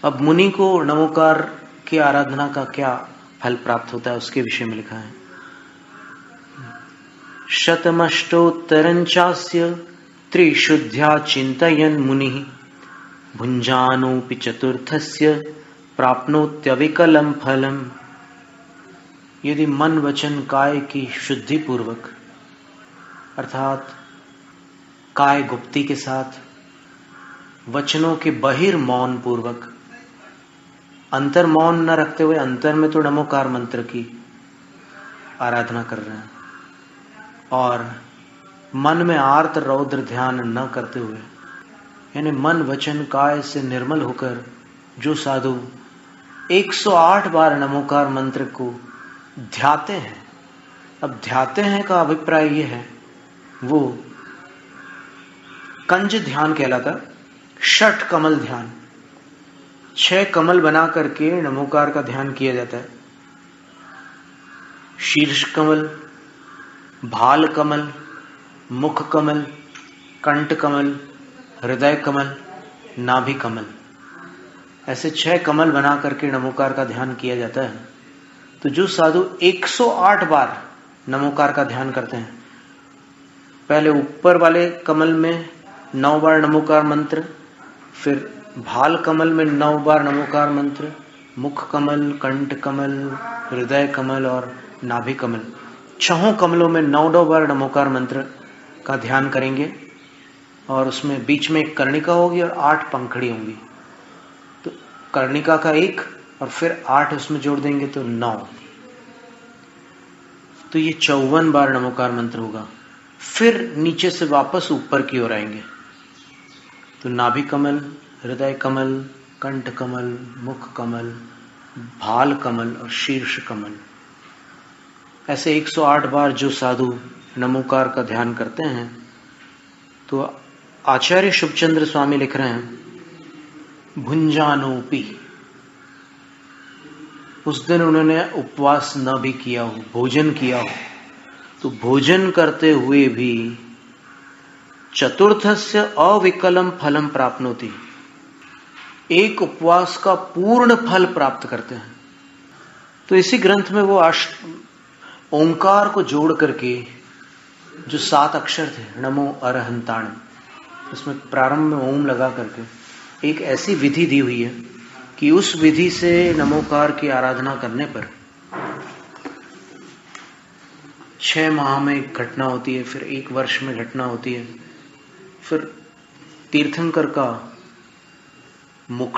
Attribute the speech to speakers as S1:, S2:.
S1: अब मुनि को नमोकार की आराधना का क्या फल प्राप्त होता है उसके विषय में लिखा है। शतमष्टोत्तरञ्चास्य त्रिशुद्ध्या चिन्तयन् मुनिः भुञ्जानोऽपि चतुर्थस्य प्राप्नोत्यविकलं फलम्। यदि मन वचन काय की शुद्धि पूर्वक अर्थात काय गुप्ती के साथ, वचनों के बहिर्मौन पूर्वक, अंतर मौन न रखते हुए अंतर में तो नमोकार मंत्र की आराधना कर रहे हैं, और मन में आर्त रौद्र ध्यान न करते हुए, यानी मन वचन काय से निर्मल होकर जो साधु 108 बार नमोकार मंत्र को ध्याते हैं। अब ध्याते हैं का अभिप्राय यह है, वो कंज ध्यान कहलाता, षट कमल ध्यान, 6 कमल बना करके नमोकार का ध्यान किया जाता है। शीर्ष कमल, भाल कमल, मुख कमल, कंठ कमल, हृदय कमल, नाभि कमल, ऐसे 6 कमल बना करके नमोकार का ध्यान किया जाता है। तो जो साधु 108 बार नमोकार का ध्यान करते हैं, पहले ऊपर वाले कमल में 9 बार नमोकार मंत्र, फिर भाल कमल में 9 बार नमोकार मंत्र, मुख कमल, कंठ कमल, हृदय कमल और नाभि कमल, 6 कमलों में 9 बार नमोकार मंत्र का ध्यान करेंगे। और उसमें बीच में एक कर्णिका होगी और 8 पंखड़ी होंगी। तो कर्णिका का 1 और फिर 8 उसमें जोड़ देंगे तो 9, तो ये 54 बार नमोकार मंत्र होगा। फिर नीचे से वापस ऊपर की ओर आएंगे, तो नाभि कमल, हृदय कमल, कंठ कमल, मुख कमल, भाल कमल और शीर्ष कमल, ऐसे 108 बार जो साधु नमोकार का ध्यान करते हैं। तो आचार्य शुभचंद्र स्वामी लिख रहे हैं, भुंजानोपि, उस दिन उन्होंने उपवास न भी किया हो, भोजन किया हो, तो भोजन करते हुए भी चतुर्थस्य अविकलम फलम प्राप्नोति, एक उपवास का पूर्ण फल प्राप्त करते हैं। तो इसी ग्रंथ में वो ओंकार को जोड़ करके जो 7 अक्षर थे, नमो अरहंताण, उसमें प्रारंभ में ओम लगा करके एक ऐसी विधि दी हुई है कि उस विधि से नमोकार की आराधना करने पर 6 माह में एक घटना होती है, फिर 1 वर्ष में घटना होती है, फिर तीर्थंकर का मुख